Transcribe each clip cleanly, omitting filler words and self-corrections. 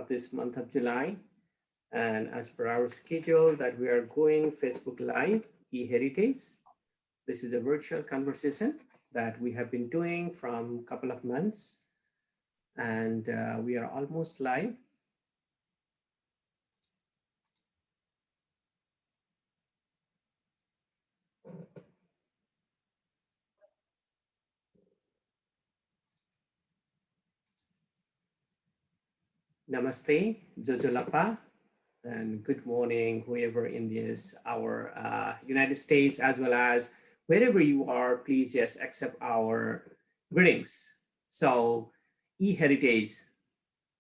of this month of July. And as per our schedule that we are going Facebook Live, e-Heritage. This is a virtual conversation that we have been doing from a couple of months. And we are almost live. Namaste, Jojolapa, and good morning, whoever in this, our United States, as well as wherever you are, please just accept our greetings. So, e-Heritage,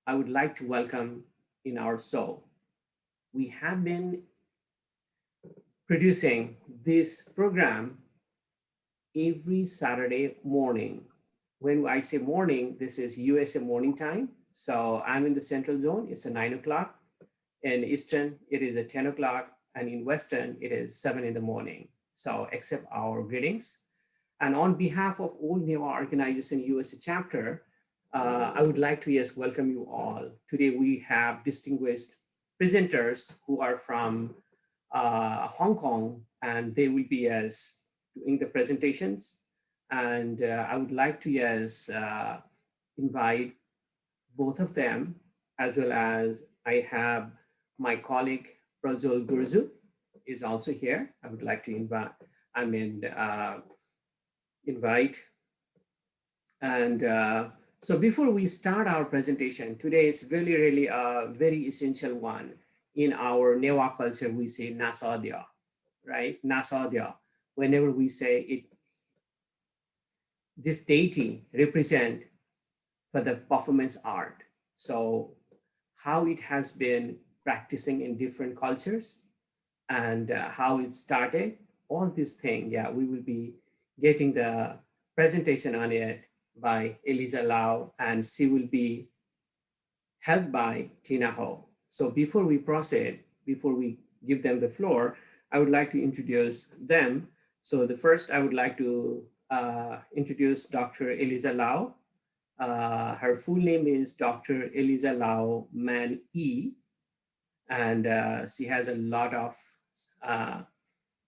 I would like to welcome in our show. We have been producing this program every Saturday morning. When I say morning, this is USA morning time. So I'm in the central zone, it's a 9 o'clock. In Eastern, it is a 10 o'clock. And in Western, it is 7 in the morning. So accept our greetings. And on behalf of all NEWA Organization USA chapter, I would like to just welcome you all. Today we have distinguished presenters who are from Hong Kong, and they will be doing the presentations. And I would like to invite both of them, as well as I have my colleague Prajwal Gurzu is also here. I would like to invite. And so before we start our presentation, today is really a very essential one. In our NEWA culture, we say Nasadya, right? Nasadya. Whenever we say it, this deity represent for the performance art. So how it has been practicing in different cultures and how it started, all this thing, we will be getting the presentation on it by Eliza Lau, and she will be helped by Tina Ho. So before we proceed, before we give them the floor, I would like to introduce them. So the first, I would like to introduce Dr. Eliza Lau. Her full name is Dr. Elisa Lao Man E, and she has a lot of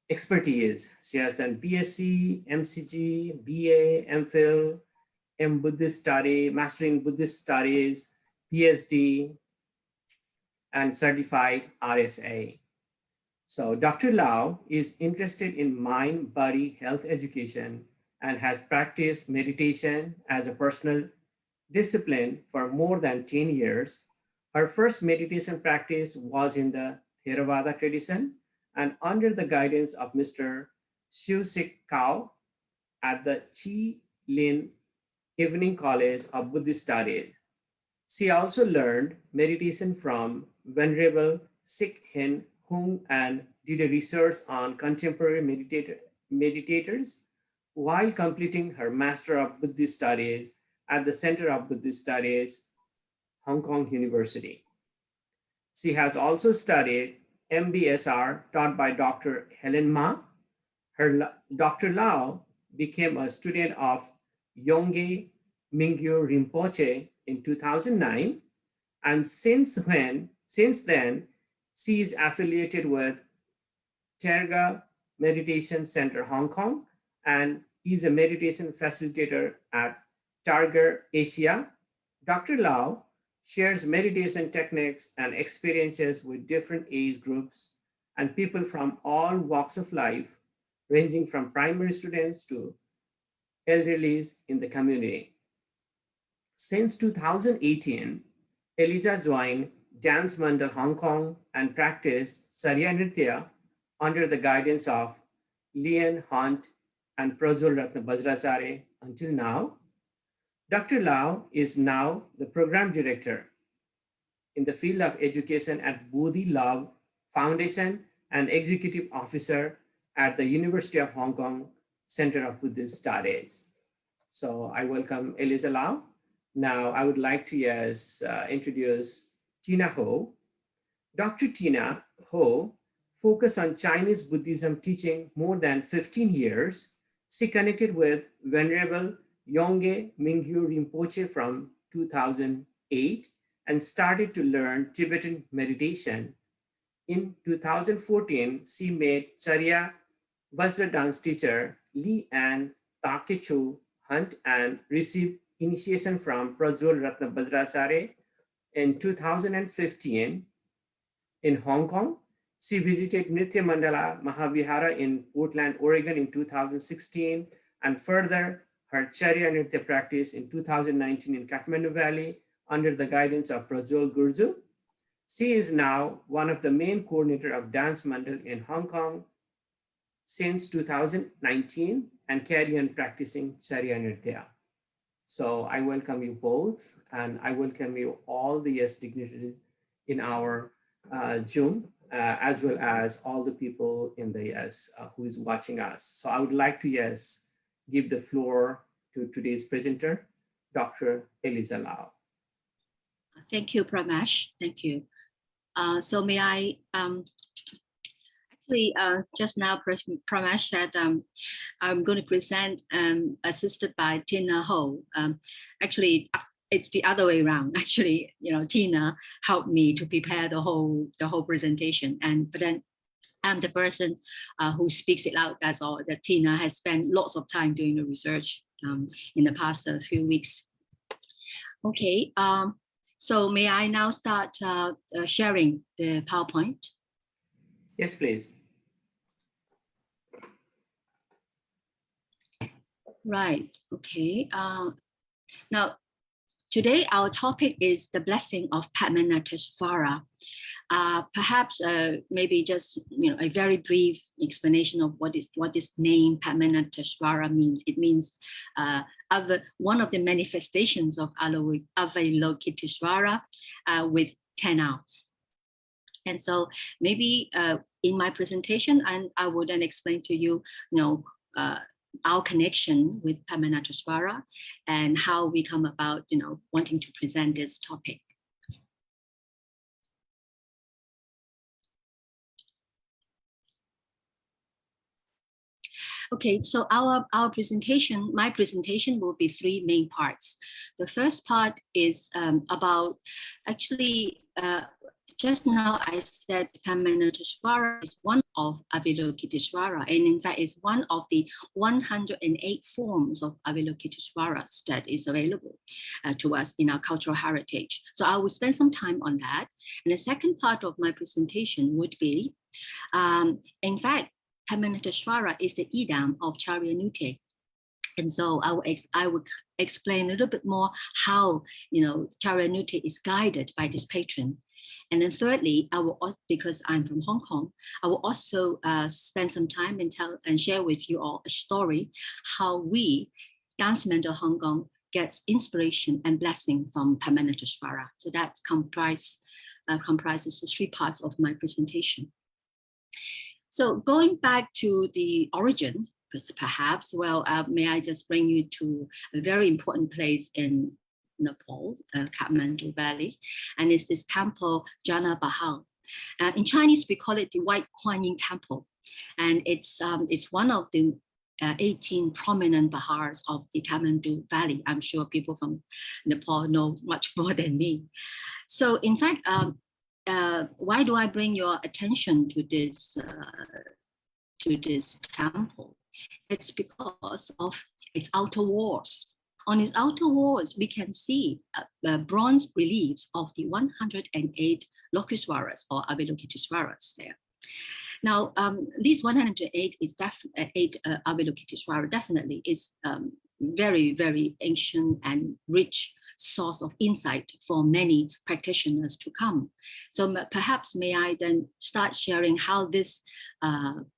expertise. She has done BSc, MCG, BA, MPhil, Buddhist study, Master in Buddhist Studies, PhD, and certified RSA. So Dr. Lau is interested in mind-body health education and has practiced meditation as a personal discipline for more than 10 years. Her first meditation practice was in the Theravada tradition and under the guidance of Mr. Siu Sik Kao at the Chi Lin Evening College of Buddhist Studies. She also learned meditation from Venerable Sik Hin Hung and did a research on contemporary meditators while completing her Master of Buddhist Studies at the Center of Buddhist Studies, Hong Kong University. She has also studied MBSR taught by Dr. Helen Ma. Dr. Lau became a student of Yongey Mingyu Rinpoche in 2009. And since then, she is affiliated with Terga Meditation Center, Hong Kong, and is a meditation facilitator at Target Asia. Dr. Lau shares meditation techniques and experiences with different age groups and people from all walks of life, ranging from primary students to elderlies in the community. Since 2018, Eliza joined Dance Mandal Hong Kong and practiced Sarya Nritya under the guidance of Lian Hunt and Prajwal Ratna Bajracharya until now. Dr. Lau is now the program director in the field of education at Bodhi Love Foundation and executive officer at the University of Hong Kong Center of Buddhist Studies. So I welcome Eliza Lau. Now I would like to introduce Tina Ho. Dr. Tina Ho focused on Chinese Buddhism teaching more than 15 years. She connected with Venerable Yongey Mingyu Rinpoche from 2008 and started to learn Tibetan meditation. In 2014, she met Charya Vajra dance teacher Lee Ann Takechu Hunt and received initiation from Prajwal Ratna Bajracharya. In 2015, in Hong Kong, she visited Nritya Mandala Mahavihara in Portland, Oregon in 2016, and further her Charya Nritya practice in 2019 in Kathmandu Valley under the guidance of Prajwal Gurju. She is now one of the main coordinator of Dance Mandal in Hong Kong since 2019 and carry on practicing Charya Nritya. So I welcome you both, and I welcome you all the yes dignitaries in our Zoom, as well as all the people in the yes who is watching us. So I would like to yes give the floor to today's presenter, Dr. Elisa Lau. Thank you, Pramesh. Thank you. So may I actually just now Pramesh said I'm going to present assisted by Tina Ho. Actually, it's the other way around. Actually, Tina helped me to prepare the whole presentation, but then I'm the person who speaks it out. That's all. That Tina has spent lots of time doing the research in the past few weeks. Okay. So may I now start sharing the PowerPoint? Yes, please. Right. Okay. Now, today our topic is the blessing of Padmanateshvara. Perhaps maybe just a very brief explanation of what this name Padmanateshvara means. It means one of the manifestations of Avalokiteshvara with 10 arms. And so maybe in my presentation, and I will then explain to you, our connection with Padmanateshvara and how we come about, wanting to present this topic. Okay, so my presentation will be three main parts. The first part is about actually, just now I said Padmanateshvara is one of Avalokiteshvara, and in fact is one of the 108 forms of Avalokiteshvaras that is available to us in our cultural heritage. So I will spend some time on that. And the second part of my presentation would be, in fact, Padmanateshvara is the idam of Charya. And so I will explain a little bit more how Charya is guided by this patron. And then thirdly, I will, because I'm from Hong Kong, I will also spend some time and share with you all a story how we, Dance Mandal Hong Kong, gets inspiration and blessing from Padmanateshvara. So that comprises the three parts of my presentation. So going back to the origin, perhaps, may I just bring you to a very important place in Nepal, Kathmandu Valley, and it's this temple, Jana Bahal. In Chinese, we call it the White Kwaning Temple, and it's one of the 18 prominent bahars of the Kathmandu Valley. I'm sure people from Nepal know much more than me. So in fact, why do I bring your attention to this temple? It's because of its outer walls. On its outer walls, we can see bronze reliefs of the 108 Lokeswaras or Avalokiteshvaras there. Now, these 108 is Avalokiteshvara definitely is very, very ancient and rich source of insight for many practitioners to come. So perhaps may I then start sharing how this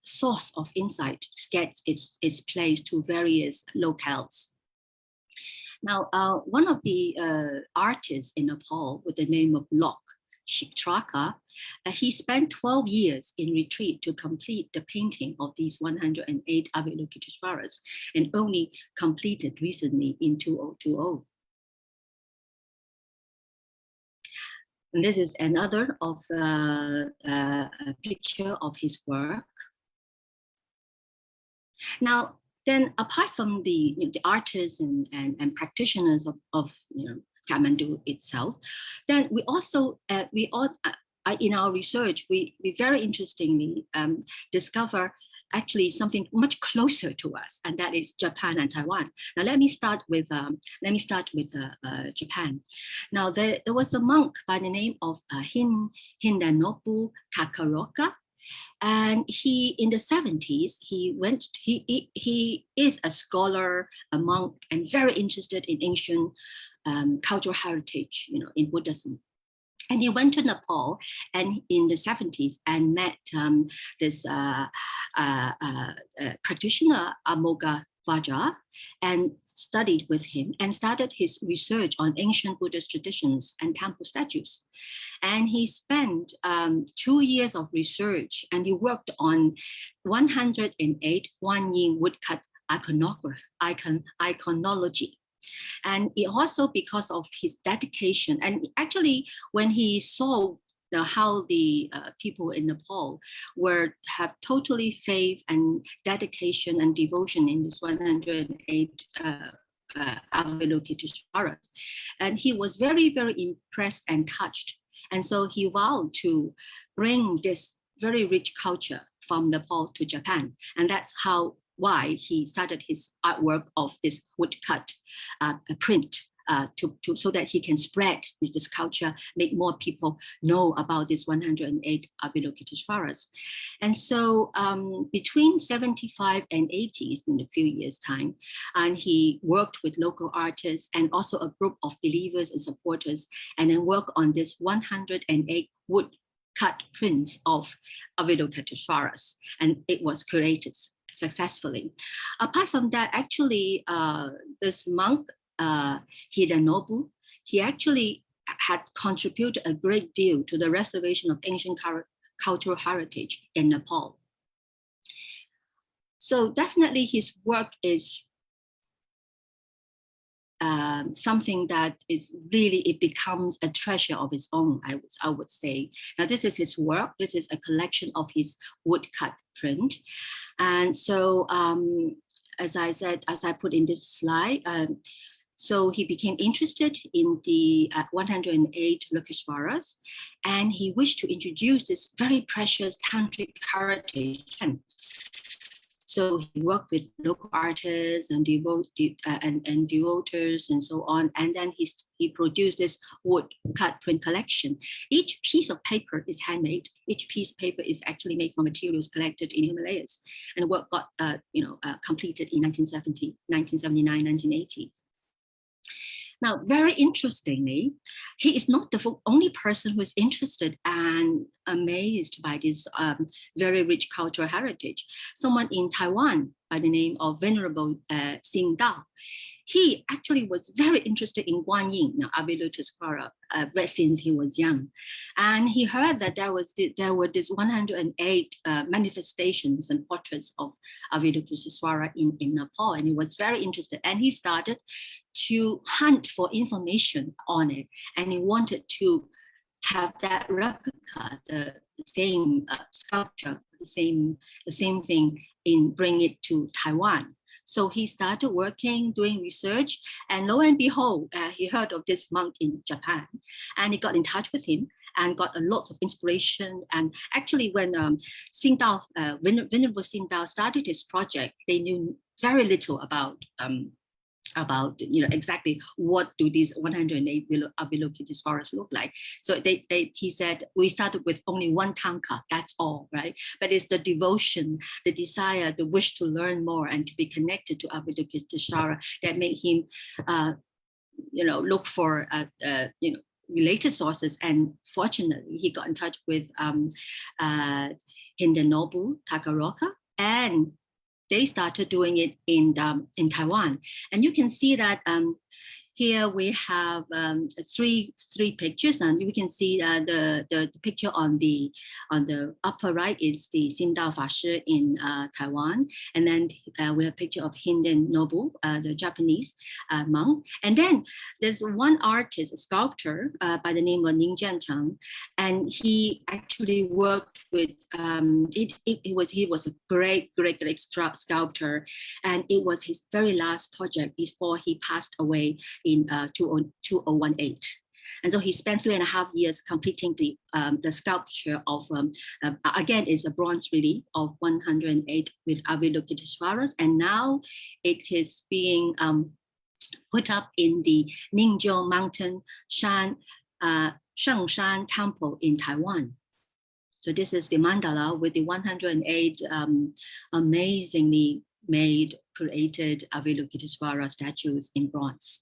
source of insight gets its place to various locales. Now, one of the artists in Nepal with the name of Lok Shitraka, he spent 12 years in retreat to complete the painting of these 108 Avalokiteshvaras and only completed recently in 2020. And this is another of a picture of his work. Now, then apart from the artists and practitioners of Kathmandu itself. Then we also, in our research, we very interestingly discover actually something much closer to us, and that is Japan and Taiwan. Now let me start with Japan. Now there was a monk by the name of Hidenobu Takaroka, and he in the 70s he is a scholar, a monk, and very interested in ancient cultural heritage, in Buddhism. And he went to Nepal and in the 70s and met this practitioner, Amoghavajra, and studied with him and started his research on ancient Buddhist traditions and temple statues. And he spent 2 years of research, and he worked on 108 Kwaning woodcut iconology. And it also because of his dedication, and actually when he saw how the people in Nepal have totally faith and dedication and devotion in this 108 Avalokiteshvaras, and he was very, very impressed and touched. And so he vowed to bring this very rich culture from Nepal to Japan, and that's why he started his artwork of this woodcut print so that he can spread this culture, make more people know about this 108 Avalokiteshvaras. And so between 75 and 80s, in a few years' time, and he worked with local artists and also a group of believers and supporters, and then worked on this 108 woodcut prints of Avalokiteshvaras, and it was created successfully. Apart from that, actually, this monk, Hidenobu, he actually had contributed a great deal to the restoration of ancient cultural heritage in Nepal. So definitely his work is something that is really, it becomes a treasure of its own, I would say. Now this is his work. This is a collection of his woodcut print. And so, as I said, as I put in this slide, so he became interested in the 108 Lokeshvaras, and he wished to introduce this very precious tantric heritage. So he worked with local artists and devotees and so on. And then he produced this woodcut print collection. Each piece of paper is handmade. Each piece of paper is actually made from materials collected in Himalayas. And the work got completed in 1970, 1979, 1980s. Now, very interestingly, he is not the only person who is interested and amazed by this very rich cultural heritage. Someone in Taiwan by the name of Venerable Xingdao, he actually was very interested in Kwaning, Avalokiteshvara, since he was young. And he heard that there were this 108 manifestations and portraits of Avalokiteshvara in Nepal, and he was very interested. And he started to hunt for information on it, and he wanted to have that replica, the same sculpture, the same thing, bring it to Taiwan. So he started working, doing research, and lo and behold, he heard of this monk in Japan, and he got in touch with him and got a lot of inspiration. And actually, when Xingdao, Venerable Xingdao started his project, they knew very little about exactly what do these 108 Avalokiteshvaras look like. So he said, we started with only one tanka, that's all, right? But it's the devotion, the desire, the wish to learn more and to be connected to Avalokiteshvara that made him, look for, related sources. And fortunately, he got in touch with Hidenobu Takaroka, and they started doing it in Taiwan. And you can see that here we have three pictures, and we can see the picture on the upper right is the Xingdao Fashi in Taiwan, and then we have a picture of Hidenobu, the Japanese monk. And then there's one artist, a sculptor by the name of Ning Jiancheng, and he actually worked with he was a great sculptor, and it was his very last project before he passed away in 2018. And so he spent 3.5 years completing the sculpture of, again, is a bronze relief of 108 with Avalokiteshvaras. And now it is being put up in the Ningzhou Mountain Shengshan Temple in Taiwan. So this is the mandala with the 108 amazingly made, created Avalokiteshvara statues in bronze.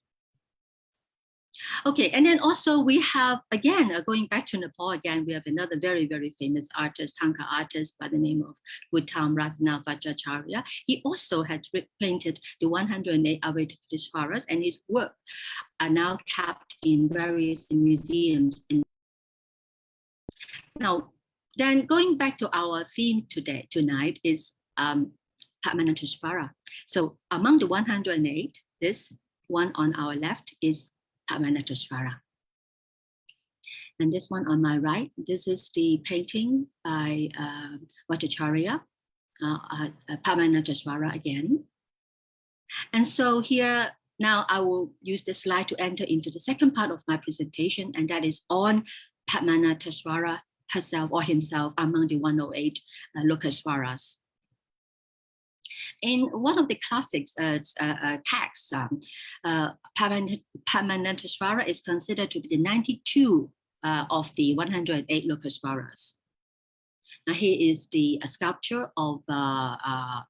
Okay, and then also we have, again, going back to Nepal again, we have another very, very famous artist, Thangka artist by the name of Gautam Ratna Vajracharya. He also had painted the 108 Avalokiteshvaras, and his work are now kept in various museums. Now, then going back to our theme tonight is Padmanateshvara. So among the 108, this one on our left is Padmanateshvara. And this one on my right, this is the painting by Vajracharya, Padmanateshvara again. And so here, now I will use this slide to enter into the second part of my presentation, and that is on Padmanateshvara herself or himself among the 108 Lokeswaras. In one of the classics texts, Padmanateshvara is considered to be the 92 of the 108 Lokeswaras. Now here is the sculpture of the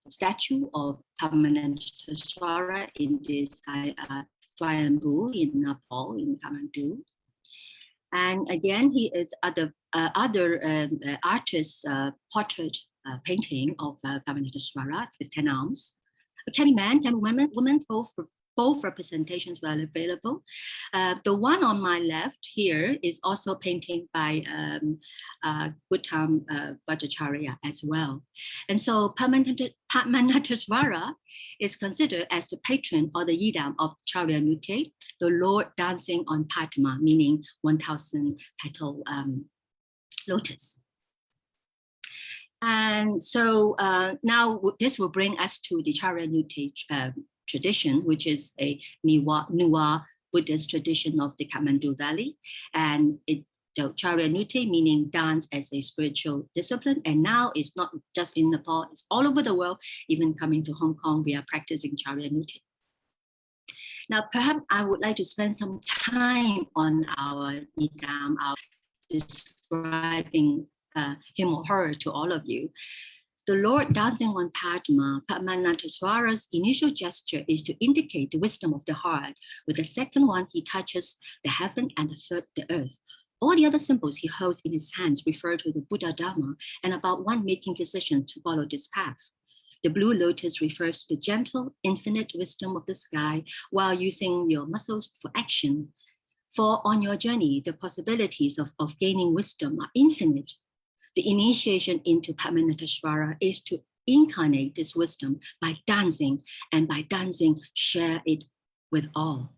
statue of Padmanateshvara in this Swayambhu in Nepal, in Kathmandu. And again, he is other artists' portrait painting of Padmanateshvara with 10 arms. It can be man, can be women, both representations were available. The one on my left here is also painting by Gautam Vajracharya as well. And so Padmanateshvara is considered as the patron or the yidam of Charya Nutya, the Lord dancing on Padma, meaning 1,000 petal lotus. And so now this will bring us to the Charya Nutya tradition, which is a Nuwa Buddhist tradition of the Kathmandu Valley. And Charya Nutya meaning dance as a spiritual discipline. And now it's not just in Nepal, it's all over the world. Even coming to Hong Kong, we are practicing Charya Nutya. Now, perhaps I would like to spend some time on our yidam, describing him or her to all of you. The Lord dancing on Padma, Padmanateshvara's initial gesture is to indicate the wisdom of the heart. With the second one, he touches the heaven, and the third, the earth. All the other symbols he holds in his hands refer to the Buddha Dharma and about one making decision to follow this path. The blue lotus refers to the gentle, infinite wisdom of the sky while using your muscles for action. For on your journey, the possibilities of gaining wisdom are infinite. The initiation into Padmanateshvara is to incarnate this wisdom by dancing, and by dancing, share it with all.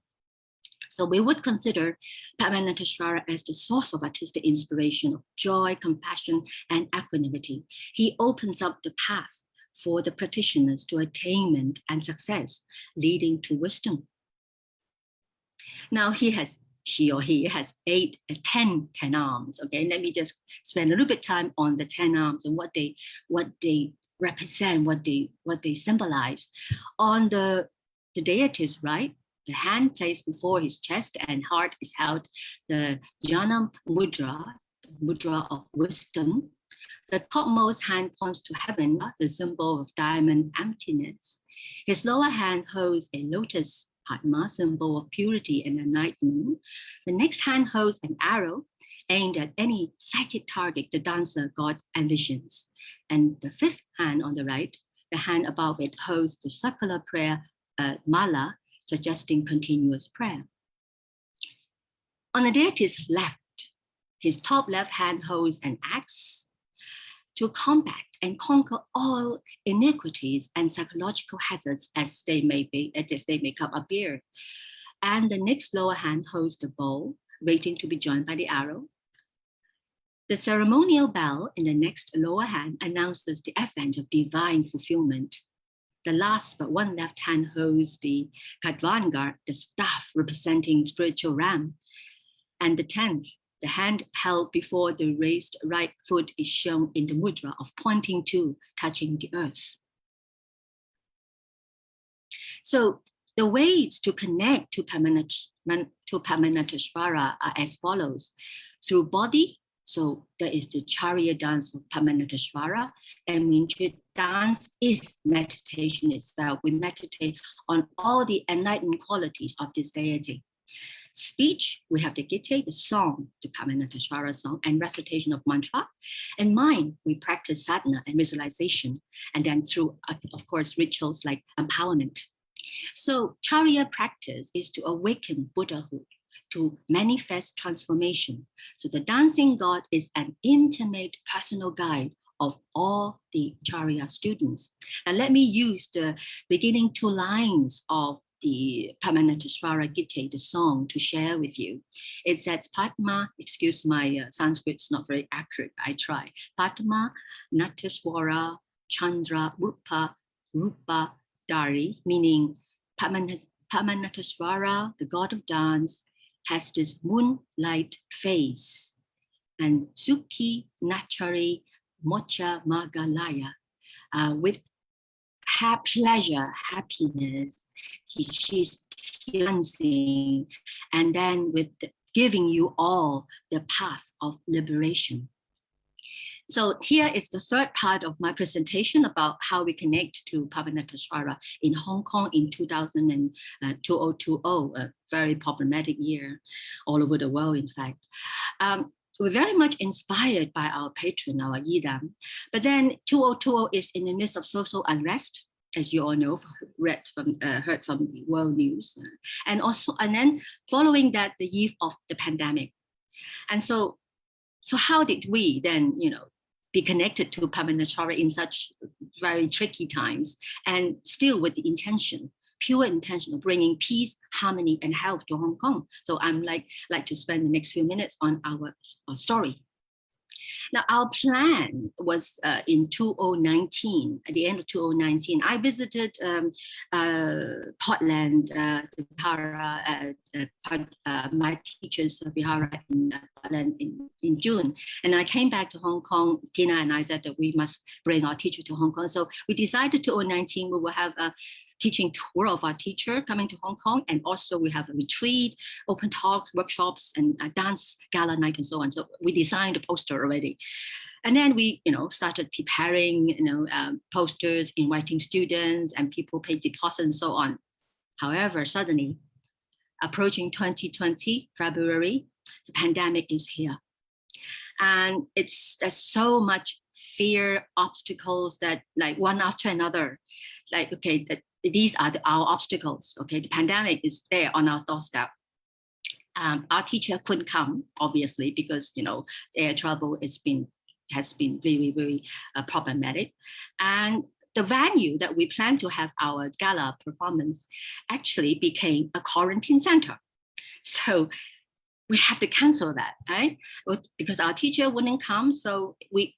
So we would consider Padmanateshvara as the source of artistic inspiration of joy, compassion, and equanimity. He opens up the path for the practitioners to attainment and success, leading to wisdom. Now she or he has 10 arms. Okay, let me just spend a little bit time on the 10 arms and what they represent, what they symbolize. On the deity's right, the hand placed before his chest and heart is held the Jnana Mudra, the mudra of wisdom. The topmost hand points to heaven, the symbol of diamond emptiness. His lower hand holds a lotus Padma, symbol of purity and enlightenment. The next hand holds an arrow aimed at any psychic target the dancer God envisions. And the fifth hand on the right, the hand above it holds the circular prayer mala, suggesting continuous prayer. On the deity's left, his top left hand holds an axe to combat and conquer all iniquities and psychological hazards as they may appear. And the next lower hand holds the bow, waiting to be joined by the arrow. The ceremonial bell in the next lower hand announces the advent of divine fulfillment. the last but one left hand holds the Kadvangar, the staff representing spiritual ram. And the 10th, the hand held before the raised right foot is shown in the mudra of pointing to, touching the earth. So the ways to connect to Padmanateshvara are as follows. Through body, so there is the Charya dance of Padmanateshvara, and Minche dance is meditation itself. We meditate on all the enlightened qualities of this deity. Speech, we have the Gita, the song, the Padmanateshvara song, and recitation of mantra. And mind, we practice sadhana and visualization, and then through, of course, rituals like empowerment. So Charya practice is to awaken Buddhahood, to manifest transformation. So the dancing god is an intimate personal guide of all the Charya students. And let me use the beginning 2 lines of the Padmanateshvara Gita, the song, to share with you. It says, Padma, excuse my Sanskrit's not very accurate, I try. Padma Nateshvara Chandra Rupa Rupa Dari, meaning Padmanateshvara, the god of dance, has this moonlight face, and Sukhi Nachari Mocha Magalaya, with pleasure, happiness, she's dancing, and then with giving you all the path of liberation. So here is the 3rd part of my presentation about how we connect to Padmanateshvara in Hong Kong in 2020, a very problematic year all over the world, in fact. We're very much inspired by our patron, our e-Daboo. But then 2020 is in the midst of social unrest, as you all know, heard from the world news. And then following that, the eve of the pandemic. And so how did we then, be connected to Padmanateshvara in such very tricky times, and still with the intention, pure intention of bringing peace, harmony, and health to Hong Kong? So I'm like to spend the next few minutes on our story. Now, our plan was in 2019, at the end of 2019, I visited Portland, the Vihara, my teacher's Vihara in Portland in June. And I came back to Hong Kong. Tina and I said that we must bring our teacher to Hong Kong. So we decided 2019 we will have a teaching tour of our teacher coming to Hong Kong. And also we have a retreat, open talks, workshops, and a dance gala night and so on. So we designed a poster already. And then we, started preparing, posters, inviting students, and people paid deposits and so on. However, suddenly, approaching 2020, February, the pandemic is here. And there's so much fear, obstacles that like one after another, like, okay, these are our obstacles. Okay, the pandemic is there on our doorstep. Our teacher couldn't come, obviously, because air travel has been very, very problematic. And the venue that we plan to have our gala performance actually became a quarantine center. So we have to cancel that, right? Because our teacher wouldn't come. So we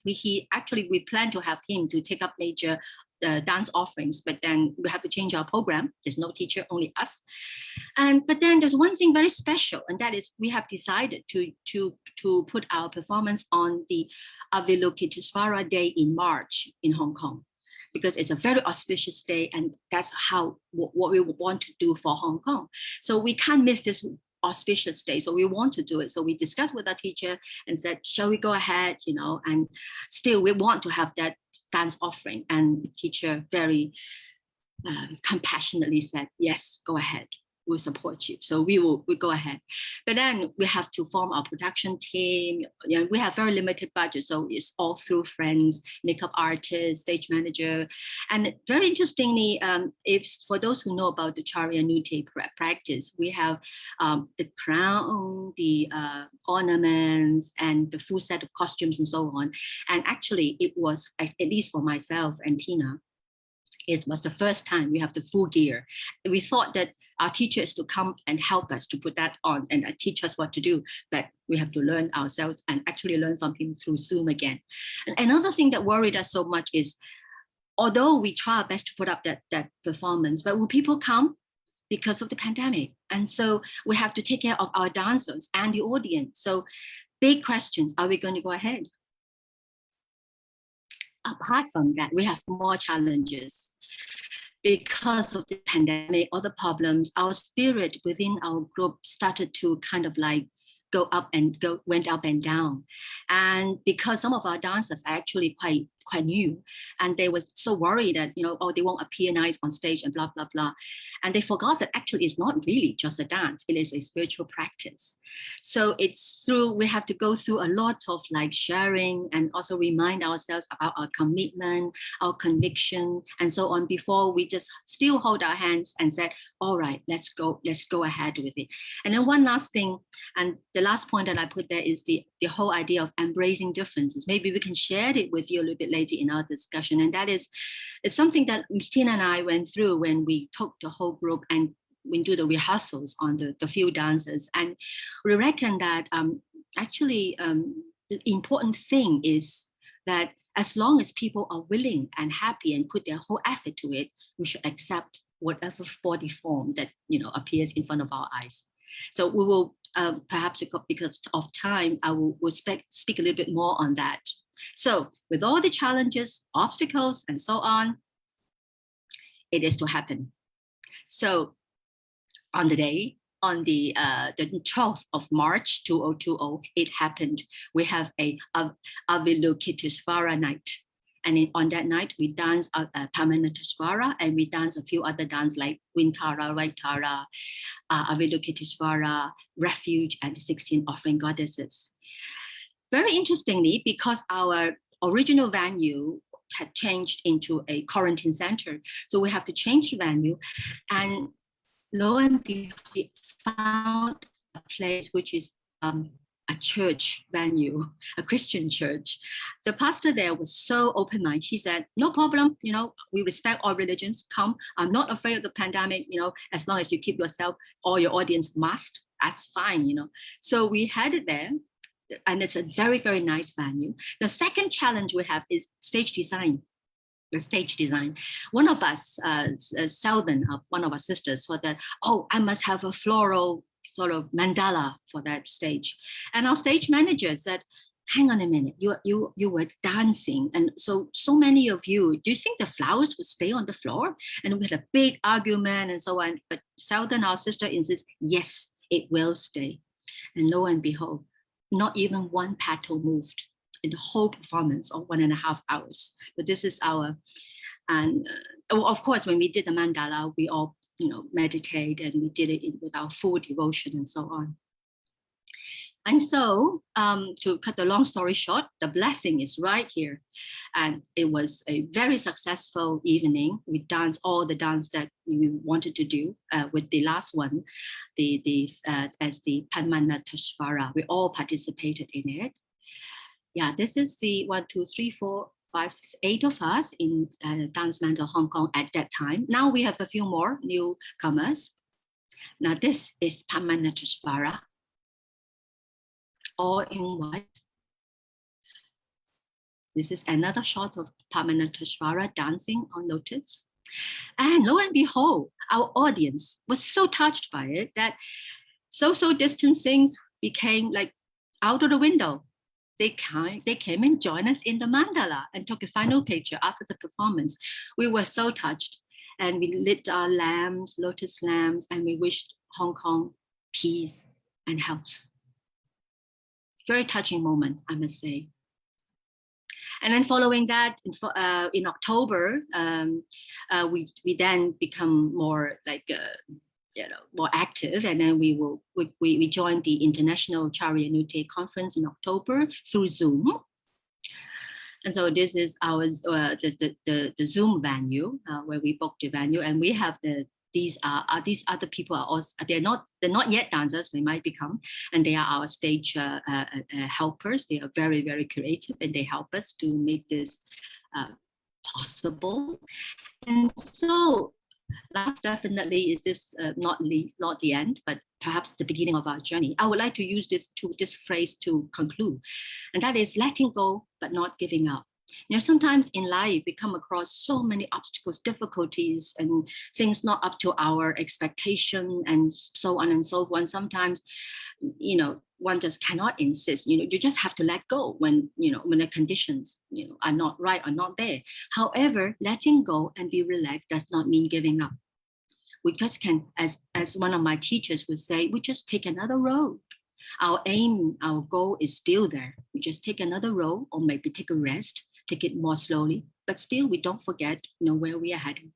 plan to have him to take up major dance offerings, but then we have to change our program. There's no teacher, only us. But then there's one thing very special, and that is we have decided to put our performance on the Avalokiteshvara Day in March in Hong Kong, because it's a very auspicious day, and that's what we want to do for Hong Kong. So we can't miss this auspicious day, so we want to do it. So we discussed with our teacher and said, shall we go ahead, and still we want to have that dance offering. And the teacher very compassionately said, yes, go ahead, we'll support you. So we go ahead. But then we have to form our production team. We have very limited budget, so it's all through friends, makeup artist, stage manager. And very interestingly, if for those who know about the Charya Nutya practice, we have the crown, the ornaments, and the full set of costumes and so on. And actually it was, at least for myself and Tina, it was the first time we have the full gear. We thought that our teacher is to come and help us to put that on and teach us what to do, but we have to learn ourselves and actually learn from him through Zoom again. And another thing that worried us so much is although we try our best to put up that performance, but will people come? Because of the pandemic. And so we have to take care of our dancers and the audience. So big questions, are we going to go ahead? Apart from that, we have more challenges. Because of the pandemic, all the problems, our spirit within our group started to kind of like went up and down. And because some of our dancers are actually quite new, and they were so worried that, oh, they won't appear nice on stage and blah, blah, blah. And they forgot that actually it's not really just a dance, it is a spiritual practice. So we have to go through a lot of like sharing and also remind ourselves about our commitment, our conviction, and so on, before we just still hold our hands and say, all right, let's go ahead with it. And then one last thing, and the last point that I put there is the whole idea of embracing differences. Maybe we can share it with you a little bit later in our discussion. And that is, it's something that Tina and I went through when we took the whole group and we do the rehearsals on the few dancers. And we reckon that actually the important thing is that as long as people are willing and happy and put their whole effort to it, we should accept whatever body form that appears in front of our eyes. So we will perhaps because of time, I will speak a little bit more on that. So with all the challenges, obstacles, and so on, it is to happen. So on the 12th of March 2020, it happened. We have a Avalokiteshvara night. And on that night, we dance Padmanateshvara, and we dance a few other dances like Wintara, Vaitara, Avalokiteshvara, Refuge, and the 16 offering goddesses. Very interestingly, because our original venue had changed into a quarantine center, so we have to change the venue. And lo and behold, we found a place which is a church venue, a Christian church. The pastor there was so open-minded. He said, no problem, we respect all religions, come. I'm not afraid of the pandemic, as long as you keep yourself or your audience masked, that's fine, So we had it there, and it's a very, very nice venue. The second challenge we have is stage design. The stage design. One of us, Sheldon, one of our sisters, thought that, oh, I must have a floral sort of mandala for that stage. And our stage manager said, hang on a minute, you were dancing. And so many of you, do you think the flowers would stay on the floor? And we had a big argument and so on. But Sheldon, our sister, insists, yes, it will stay. And lo and behold, not even one petal moved in the whole performance of 1.5 hours. But this is our, and of course, when we did the mandala, we all meditate, and we did it with our full devotion and so on. And so to cut the long story short, the blessing is right here. And it was a very successful evening. We danced all the dance that we wanted to do with the last one, as the Padmanateshvara. We all participated in it. Yeah, this is the 1, 2, 3, 4, 5, 6, 8 of us in Dance Mantle Hong Kong at that time. Now we have a few more newcomers. Now this is Padmanateshvara, all in white. This is another shot of Padmanateshvara dancing on lotus. And lo and behold, our audience was so touched by it that social distancing became like out of the window. They came and joined us in the mandala and took a final picture after the performance. We were so touched, and we lit our lamps, lotus lamps, and we wished Hong Kong peace and health. Very touching moment, I must say. And then following that, in October, we then become more like more active, and then we joined the International Charyanute Conference in October through Zoom. And so this is our the Zoom venue where we booked the venue, and we have these other people are also they're not yet dancers, they might become, and they are our stage helpers. They are very, very creative, and they help us to make this possible. And so last definitely is this not the end, but perhaps the beginning of our journey. I would like to use this phrase to conclude, and that is letting go but not giving up. You know, sometimes in life we come across so many obstacles, difficulties, and things not up to our expectation, and so on and so forth. Sometimes, you know, one just cannot insist. You know, you just have to let go when, you know, when the conditions, you know, are not right, are not there. However, letting go and be relaxed does not mean giving up. We just can, as one of my teachers would say, we just take another road. Our aim, our goal is still there. We just take another road, or maybe take a rest, take it more slowly, but still we don't forget, you know, where we are heading.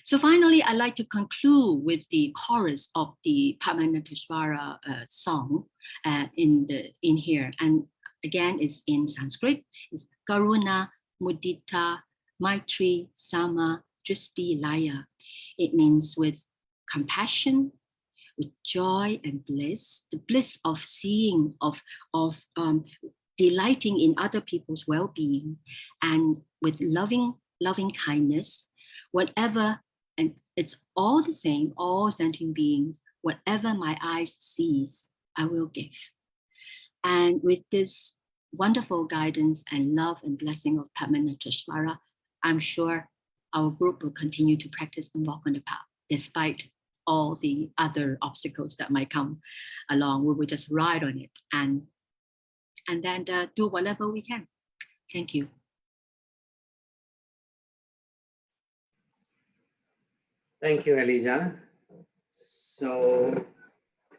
So finally, I'd like to conclude with the chorus of the Padmanateshvara song in here. And again, it's in Sanskrit. It's Karuna, Mudita, Maitri, Sama, Dristi, Laya. It means with compassion, with joy and bliss, the bliss of seeing, of delighting in other people's well-being, and with loving kindness, whatever, and it's all the same, all sentient beings, whatever my eyes sees, I will give. And with this wonderful guidance and love and blessing of Padmanateshvara, I'm sure our group will continue to practice and walk on the path, despite all the other obstacles that might come along. We will just ride on it and then do whatever we can. Thank you. Thank you, Eliza. So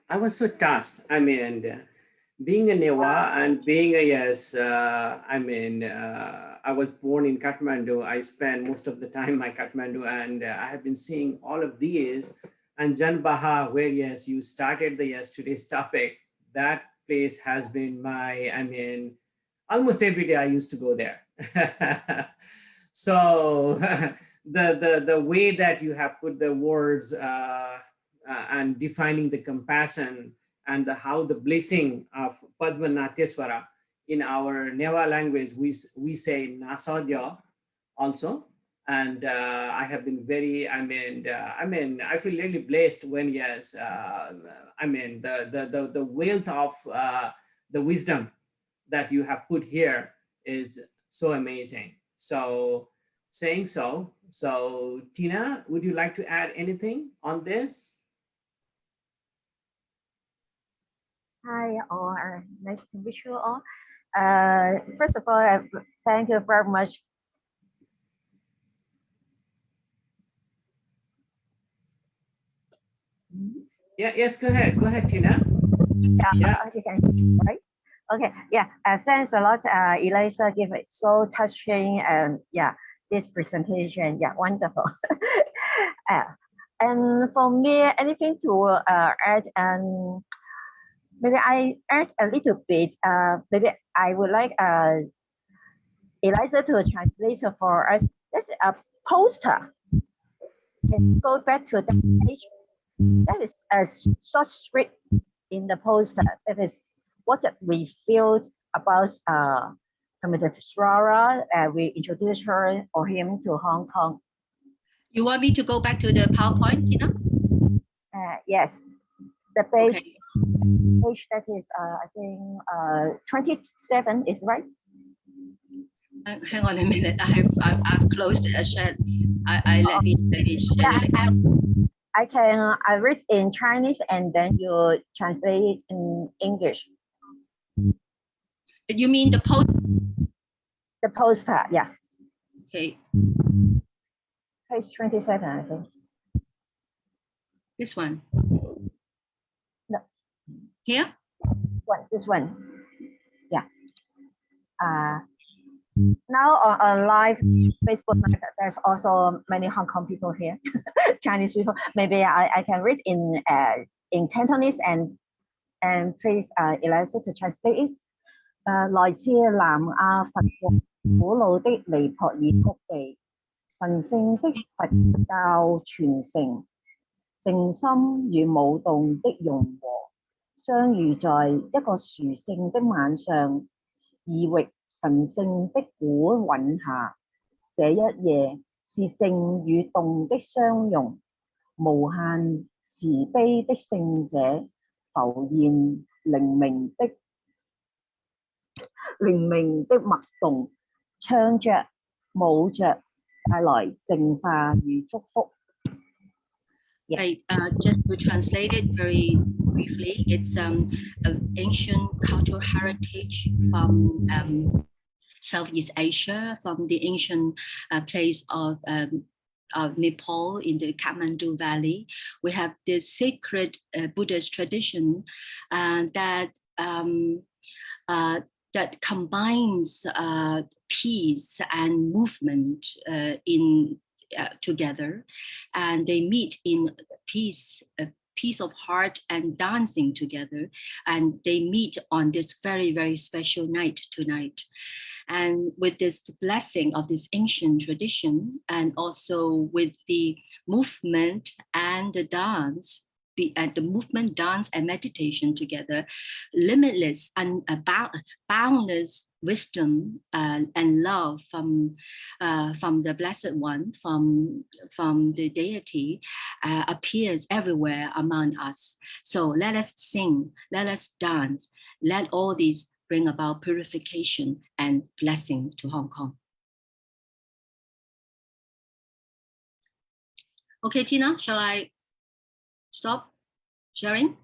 I was so touched. I mean, being a Newa and being a I was born in Kathmandu. I spent most of the time in Kathmandu, and I have been seeing all of these. And Jan Baha, where you started the today's topic, that place has been my, almost every day I used to go there. So the way that you have put the words and defining the compassion and how the blessing of Padmanateshvara in our Newa language, we say Nasadya also. And I have been very, I feel really blessed when, the wealth of the wisdom that you have put here is so amazing. So saying so, Tina, would you like to add anything on this? Hi, all. Nice to meet you all. First of all, thank you very much. Yeah, yes, go ahead, Tina. Yeah. You can, right? Okay, yeah, thanks a lot, Eliza, give it so touching, and this presentation, wonderful. And for me, anything to add, and maybe I add a little bit, maybe I would like Eliza to translate for us. That's a poster. And go back to that page. That is a short script in the poster. That is what we feel about Padmanateshvara. We introduced her or him to Hong Kong. You want me to go back to the PowerPoint, Tina? Yes, the page, Okay. page that is I think 27 is right. Hang on a minute. I've closed the chat. Let me share it. I read in Chinese and then you translate it in English. You mean the post? The poster, yeah. Okay. Page 27, I think. This one. No. Here? This one. Yeah. Now on live Facebook Live, there's also many Hong Kong people here, Chinese people. Maybe I can read in Cantonese and please Eliza to translate it. 來自南亞佛國古老的尼泊爾谷地，神聖的佛教傳承，靜心與舞動的融和，相遇在一個殊勝的晚上。異域神聖的鼓韻下，這一夜是靜與動的相融，無限慈悲的聖者浮現靈明的脈動，唱着、舞着，帶來淨化與祝福。Yes. Just to translate it very briefly, it's an ancient cultural heritage from Southeast Asia, from the ancient place of Nepal in the Kathmandu Valley. We have this sacred Buddhist tradition that combines peace and movement together, and they meet in peace of heart and dancing together, and they meet on this very, very special night tonight. And with this blessing of this ancient tradition, and also with the movement and the dance, the movement, dance, and meditation together, limitless and boundless wisdom and love from the Blessed One, from the deity, appears everywhere among us. So let us sing, let us dance, let all these bring about purification and blessing to Hong Kong. Okay, Tina, shall I stop sharing?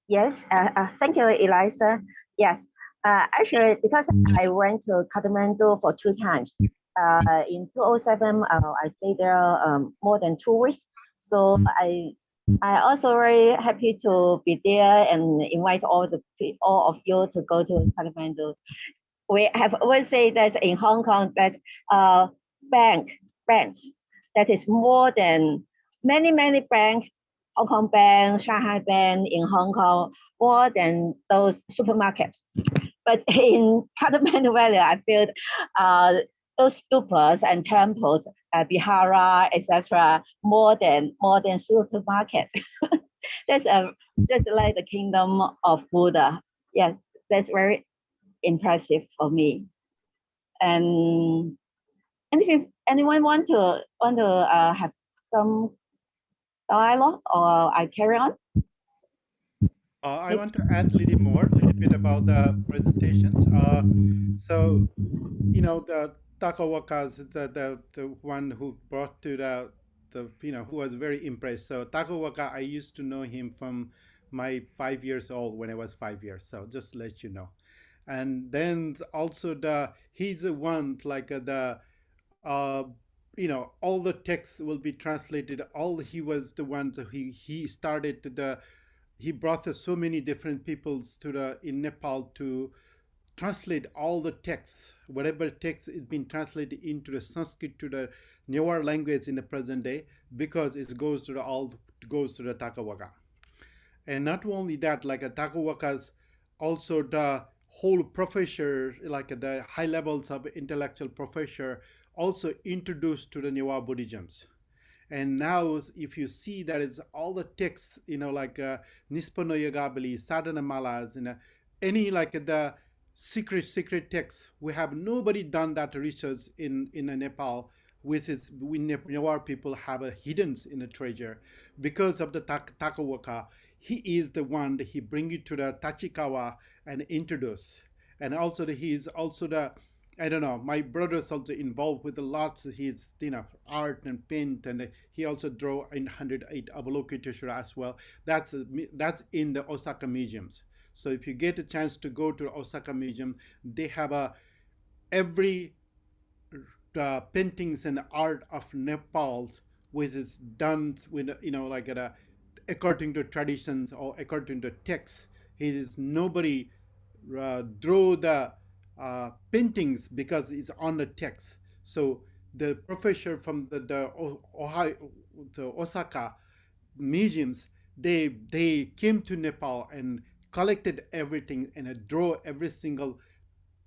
Yes, thank you, Eliza. Yes, actually, because I went to Kathmandu for 2 times. In 2007, I stayed there more than 2 weeks. So I also very happy to be there and invite all of you to go to Kathmandu. We have always say that in Hong Kong that banks that is more than many banks, Hong Kong Bank, Shanghai Bank in Hong Kong, more than those supermarkets. But in Kathmandu Valley, I feel those stupas and temples, Bihara, etc., more than supermarkets. That's just like the kingdom of Buddha. Yes, that's very impressive for me. And if anyone want to have some dialogue, or I carry on? I want to add a little bit about the presentations. So, you know, the Takawaka is the one who brought to the who was very impressed. So Takawaka, I used to know him from my 5 years old when I was 5 years. So just to let you know. And then also he's the one like all the texts will be translated. He was the one, so he started he brought so many different peoples in Nepal to translate all the texts, whatever text is being translated into the Sanskrit to the newer language in the present day, because it goes to the Takawaka. And not only that, like a Takawakas, also the whole professor, like the high levels of intellectual professor, also introduced to the Newa Buddhisms. And now, if you see that it's all the texts, like Nispono Yogabali, Sadhana Malas, any like the secret texts, we have nobody done that research in Nepal, which is we Newar people have a hidden in a treasure. Because of the Takawaka, he is the one that he bring it to the Tachikawa and introduce. And also he is also the, I don't know, my brother's also involved with a lot of his, art and paint, and he also draw in 108 Avalokiteshvara as well. That's in the Osaka museums. So if you get a chance to go to Osaka Museum, they have every paintings and art of Nepal, which is done with, according to traditions or according to texts. Nobody draw the paintings because it's on the text. So the professor from the Osaka museums, they came to Nepal and collected everything and draw every single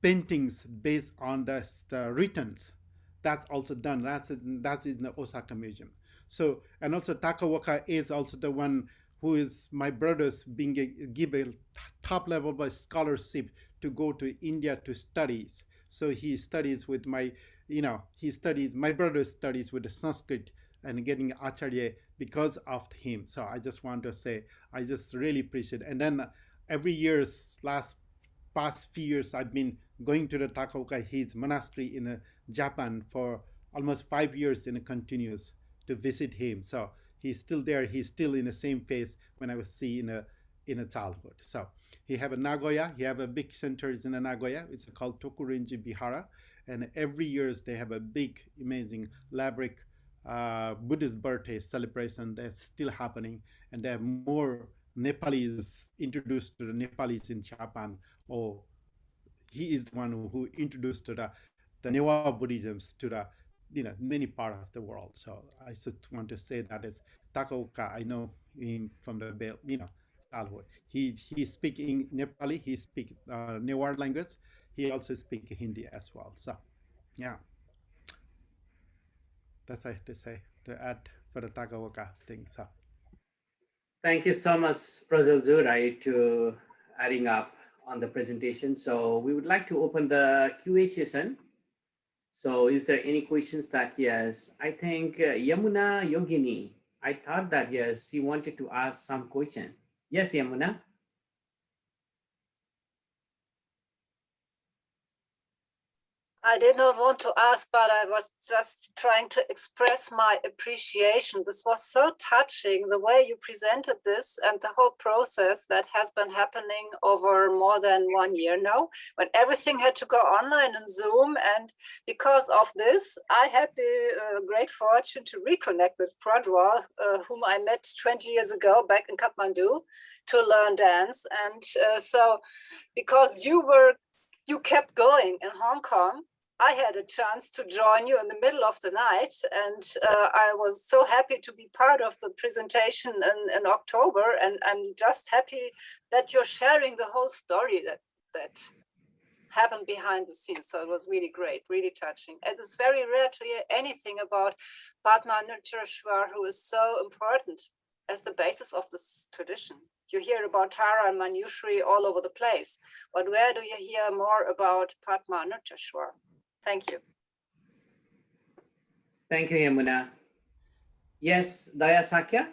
paintings based on the writtens. That's also done. That is in the Osaka Museum. So, and also Takawaka is also the one who is my brother's give a top level by scholarship to go to India to studies. So he studies with my brother studies with the Sanskrit and getting Acharya because of him. So I just want to say, I just really appreciate it. And then every year's last past few years, I've been going to the Takaoka, his monastery in Japan for almost 5 years in a continuous to visit him. So he's still there. He's still in the same face when I was seeing in a childhood. So he have a Nagoya. He have a big center in Nagoya. It's called Tokurenji Bihara, and every year they have a big, amazing, elaborate Buddhist birthday celebration that's still happening, and they have more Nepalese introduced to the Nepalese in Japan. Or he is the one who introduced to the Newa Buddhisms to the many part of the world. So I just want to say that is Takaoka. I know him from the childhood. He speaking Nepali. He speak Newar language. He also speak Hindi as well. So yeah, that's I have to say to add for the Takaoka thing. So Thank you so much, Professor Zurai, to adding up on the presentation. So we would like to open the QA session. So is there any questions that, yes, I think Yamuna Yogini, I thought that, yes, she wanted to ask some question. Yes, Yamuna. I did not want to ask, but I was just trying to express my appreciation. This was so touching, the way you presented this and the whole process that has been happening over more than 1 year now, when everything had to go online and Zoom. And because of this, I had the great fortune to reconnect with Pradwal, whom I met 20 years ago back in Kathmandu to learn dance. And so because you kept going in Hong Kong, I had a chance to join you in the middle of the night, and I was so happy to be part of the presentation in October, and I'm just happy that you're sharing the whole story that happened behind the scenes. So it was really great, really touching. And it's very rare to hear anything about Padmanateshvara, who is so important as the basis of this tradition. You hear about Tara and Manjushri all over the place, but where do you hear more about Padmanateshvara? Thank you. Thank you, Yamuna. Yes, Daya Sakya.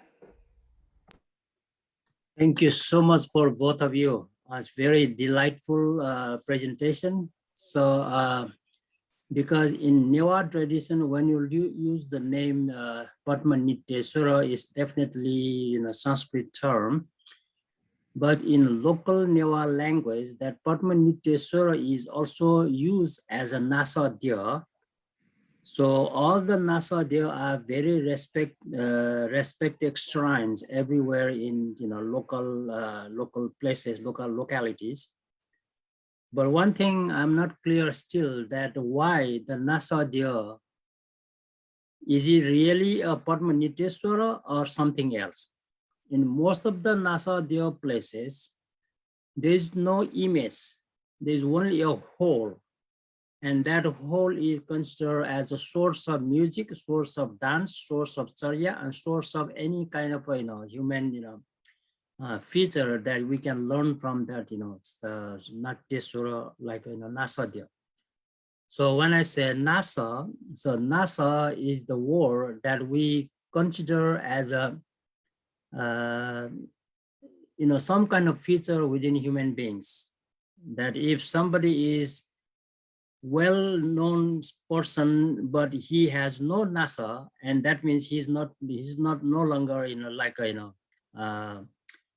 Thank you so much for both of you. It's very delightful presentation. So because in Newa tradition, when you use the name Padmanateshvara, is definitely Sanskrit term. But in local Newa language, that Padmanateshvara is also used as a Nasa deer. So all the Nasa deer are very respected shrines everywhere in local places, local localities. But one thing I'm not clear still, that why the Nasa deer, is it really a Padmanateshvara or something else? In most of the Nasa deer places, there is no image. There is only a hole. And that hole is considered as a source of music, source of dance, source of charya, and source of any kind of human feature that we can learn from that, it's the Nateshwara, like Nasa deer. So when I say Nasa, so Nasa is the word that we consider as a some kind of feature within human beings, that if somebody is well-known person, but he has no Nasa, and that means he's not no longer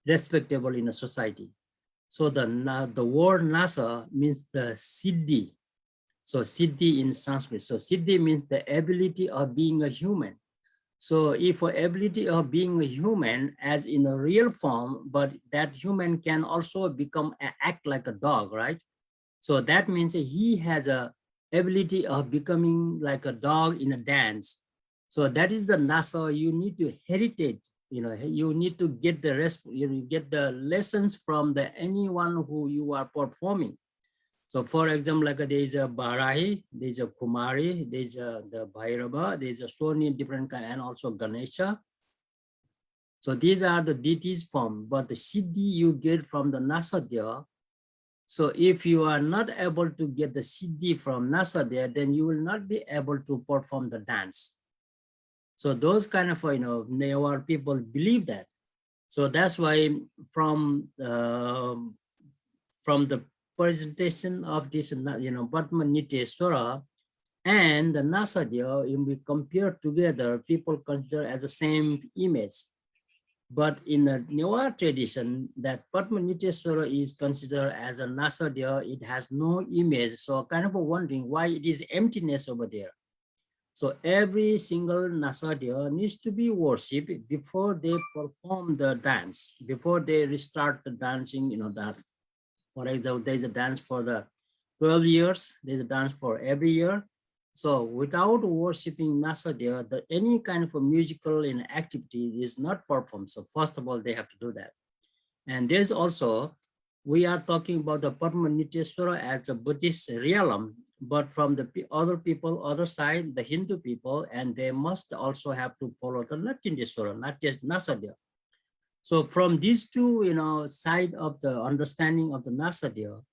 respectable in a society. So the word Nasa means the siddhi. So siddhi in Sanskrit. So siddhi means the ability of being a human. So if the ability of being a human as in a real form, but that human can also act like a dog, right? So that means he has a ability of becoming like a dog in a dance. So that is the Nasa. You need to heritage, you need to get get the lessons from anyone who you are performing. So for example, like there is a Barahi, there is a Kumari, there is the Bhairava, there is so many different kind, and also Ganesha. So these are the deities form, but the siddhi you get from the Nasa deer. So if you are not able to get the siddhi from Nasa deer, then you will not be able to perform the dance. So those kind of Newar people believe that. So that's why from the presentation of this, Padmanateshvara and the Nasadya, if we compare together, people consider as the same image. But in the Newa tradition, that Padmanateshvara is considered as a Nasadya, it has no image. So kind of wondering why it is emptiness over there. So every single Nasadya needs to be worshipped before they perform the dance, before they restart the dancing, dance. For example, there's a dance for the 12 years, there's a dance for every year. So without worshipping Nasadya, any kind of a musical activity is not performed. So first of all, they have to do that. And there's also, we are talking about the Padmanateshvara as a Buddhist realm, but from the other people, other side, the Hindu people, and they must also have to follow the Natindeshvara, not just Nasadya. So from these two, side of the understanding of the Nasadya,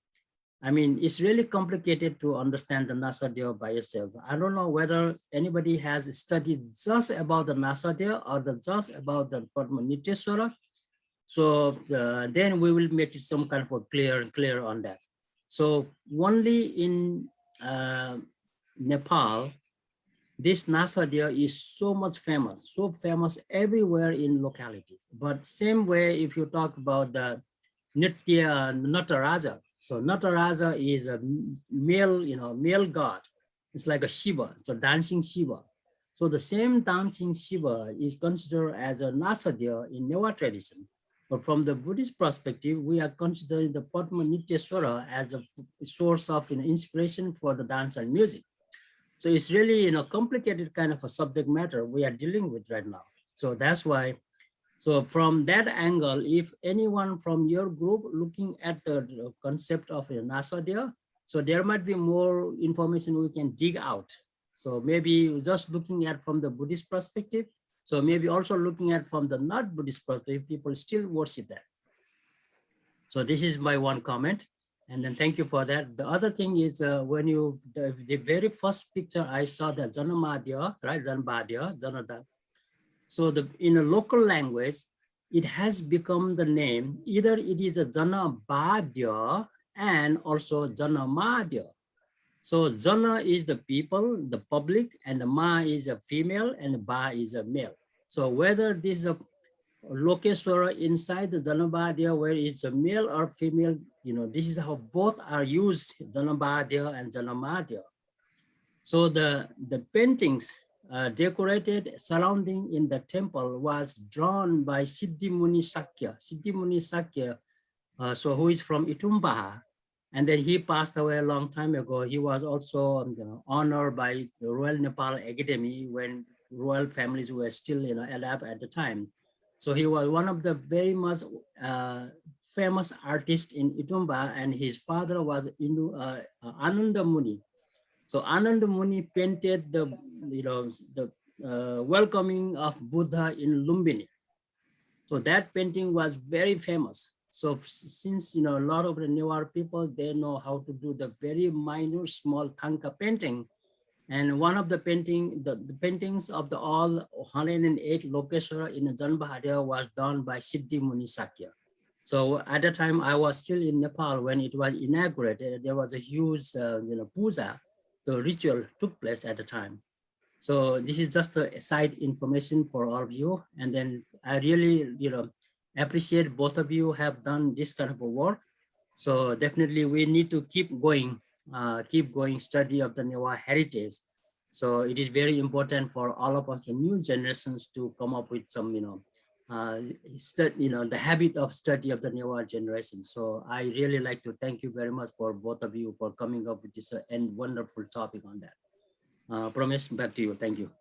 I mean, it's really complicated to understand the Nasadya by itself. I don't know whether anybody has studied just about the Nasadya or just about the Padmanateshvara. So then we will make it some kind of a clear on that. So only in Nepal, this Nasadya is so much famous, so famous everywhere in localities. But same way, if you talk about the Nitya Nataraja, so Nataraja is a male god. It's like a Shiva, it's a dancing Shiva. So the same dancing Shiva is considered as a Nasadya in Newa tradition. But from the Buddhist perspective, we are considering the Padmanateshvara as a source of inspiration for the dance and music. So it's really complicated kind of a subject matter we are dealing with right now. So that's why. So from that angle, if anyone from your group looking at the concept of a Nasadya, so there might be more information we can dig out. So maybe just looking at from the Buddhist perspective, so maybe also looking at from the not Buddhist perspective, people still worship that. So this is my one comment. And then thank you for that. The other thing is when the very first picture I saw the Janamadya, right? Janbadya, Janada. So in a local language, it has become the name, either it is a Janabadya and also Janamadya. So Jana is the people, the public, and the Ma is a female and the Ba is a male. So whether this is a Lokeswara inside the Janabadya, where it's a male or female, this is how both are used, Janabadya and Janamadya. So the paintings decorated surrounding in the temple was drawn by Siddhi Muni Sakya. Siddhi Muni Sakya, so who is from Itumbaha, and then he passed away a long time ago. He was also honored by the Royal Nepal Academy when royal families were still alive at the time. So he was one of the very much famous artists in Itumba, and his father was Ananda Muni. So Ananda Muni painted the welcoming of Buddha in Lumbini. So that painting was very famous. So since a lot of the Newar people, they know how to do the very minute small tanka painting. And one of the paintings of the all 108 Lokeswara in Janbahadya was done by Siddhi Muni Sakya. So at the time I was still in Nepal when it was inaugurated. There was a huge puja. The ritual took place at the time. So this is just a side information for all of you. And then I really, appreciate both of you have done this kind of a work. So definitely we need to keep going study of the Newa heritage. So it is very important for all of us, the new generations, to come up with some, the habit of study of the Newa generation. So I really like to thank you very much for both of you for coming up with this and wonderful topic on that. Promise, back to you. Thank you.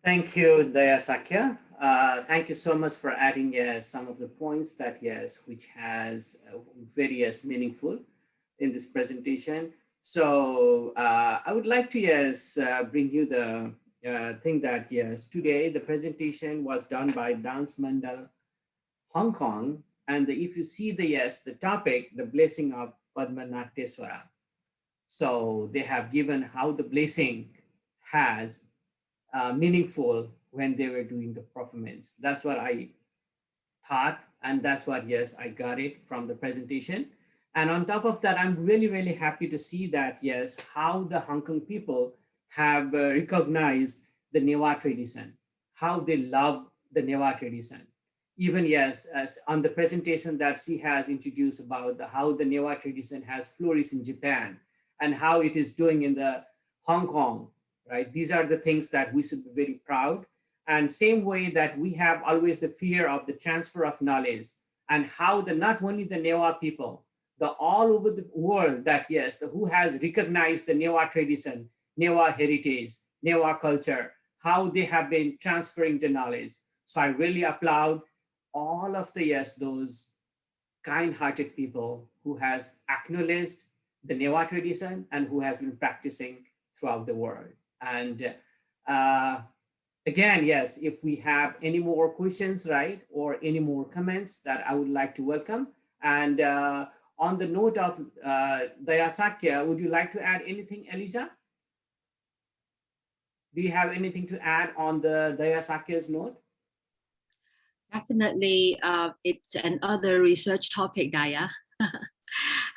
Thank you, Daya Sakya. Thank you so much for adding some of the points that which has very meaningful in this presentation. So I would like to bring you the thing that today the presentation was done by Dance Mandal Hong Kong, and if you see the topic, the blessing of Padmanateshvara. So they have given how the blessing has meaningful when they were doing the performance. That's what I thought, and that's what I got it from the presentation. And on top of that, I'm really, really happy to see that, yes, how the Hong Kong people have recognized the Newa tradition, how they love the Newa tradition. Even, yes, as on the presentation that she has introduced about how the Newa tradition has flourished in Japan and how it is doing in the Hong Kong, right? These are the things that we should be very proud. And same way that we have always the fear of the transfer of knowledge and how the not only the Newa people, the all over the world that yes, who has recognized the Newa tradition, Newa heritage, Newa culture, how they have been transferring the knowledge. So I really applaud all of the yes, those kind-hearted people who has acknowledged the Newa tradition and who has been practicing throughout the world. And again, yes, if we have any more questions, right, or any more comments that I would like to welcome. And on the note of Dayasakya, would you like to add anything, Eliza? Do you have anything to add on the Dayasakya's note? Definitely, it's another research topic, Daya.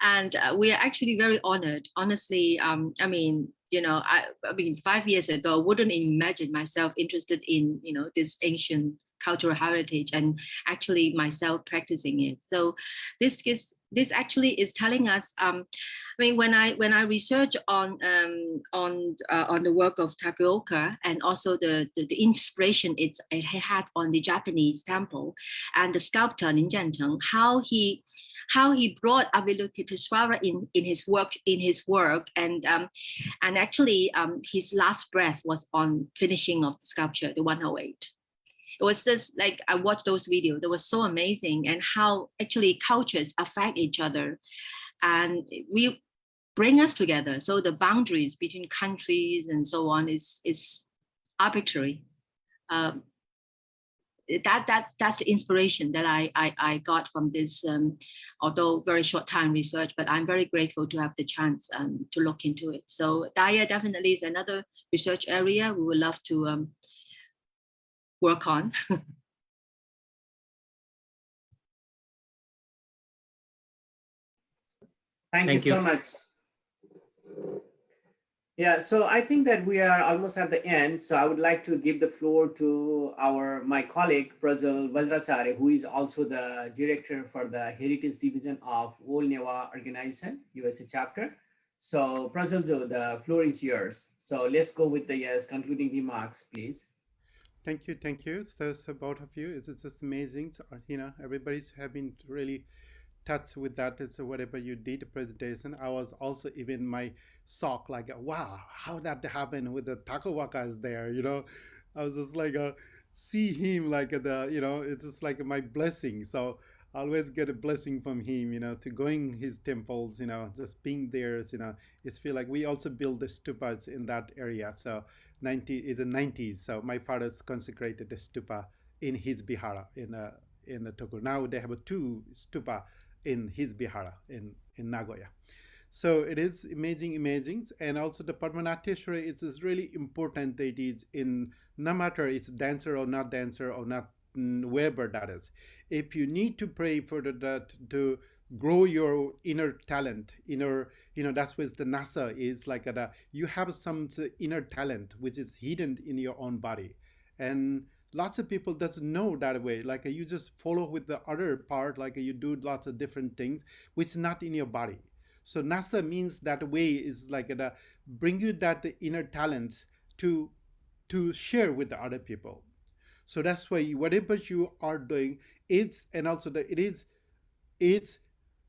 And we are actually very honored. Honestly, I mean, I mean, 5 years ago, I wouldn't imagine myself interested in, this ancient cultural heritage and actually myself practicing it. So this actually is telling us, I mean, when I research on the work of Takeoka and also the inspiration it had on the Japanese temple and the sculptor Lin Jiancheng, how he brought Avalokiteshvara in his work and actually his last breath was on finishing of the sculpture, the 108. It was just like I watched those videos. They were so amazing, and how actually cultures affect each other, and we bring us together. So the boundaries between countries and so on is arbitrary. That's the inspiration that I got from this, although very short time research, but I'm very grateful to have the chance to look into it. So Daya definitely is another research area we would love to work on. Thank you so much. Yeah, so I think that we are almost at the end. So I would like to give the floor to my colleague, Prajal Vajracharya, who is also the director for the Heritage Division of All Newa Organization, USA chapter. So Prajal, the floor is yours. So let's go with the concluding remarks, please. Thank you. So both of you, it's just amazing. So, everybody's having really touched with that. It's whatever you did the presentation. I was also even my shock, like, wow, how that happened with the Takawaka is there, I was just like, see him like it's just like my blessing. So I always get a blessing from him, to going his temples, just being there, it's feel like we also build the stupas in that area. So 90 is the 90s. So my father's consecrated the stupa in his Bihara in the Tokyo. Now they have two stupa in his Bihara in Nagoya. So it is amazing. And also the Padmanateshvara is really important that it is in, no matter it's dancer or not, wherever that is. If you need to pray for that to grow your inner talent, that's what the NASA is like. You have some inner talent which is hidden in your own body. And lots of people doesn't know that way. Like you just follow with the other part, like you do lots of different things which is not in your body. So NASA means that way is like bring you that inner talents to share with the other people. So that's why whatever you are doing, it's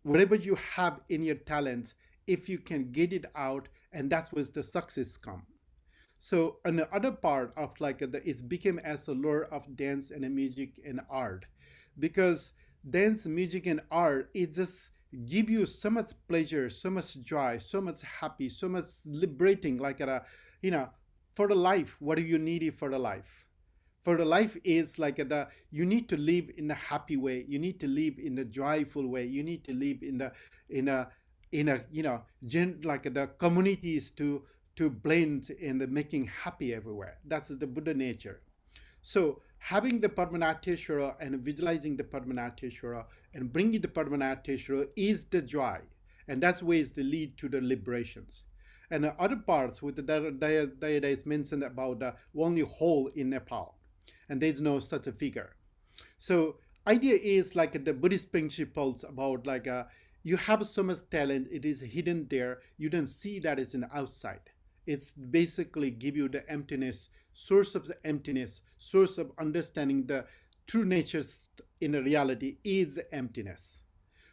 whatever you have in your talents, if you can get it out, and that's where the success come. So on the other part of it became as a lure of dance and music and art, because dance, music, and art, it just give you so much pleasure, so much joy, so much happy, so much liberating. For the life, what do you need for the life? For the life is you need to live in a happy way. You need to live in a joyful way. You need to live the communities to blend in making happy everywhere. That's the Buddha nature. So having the Padmanateshvara and visualizing the Padmanateshvara and bringing the Padmanateshvara is the joy. and that's ways to lead to the liberations. And the other parts with the Dayada is mentioned about the only hole in Nepal, and there's no such a figure. So idea is like the Buddhist principles about like you have so much talent, it is hidden there, you don't see that it's in outside. It's basically give you the emptiness, source of the emptiness, source of understanding the true nature in the reality is the emptiness.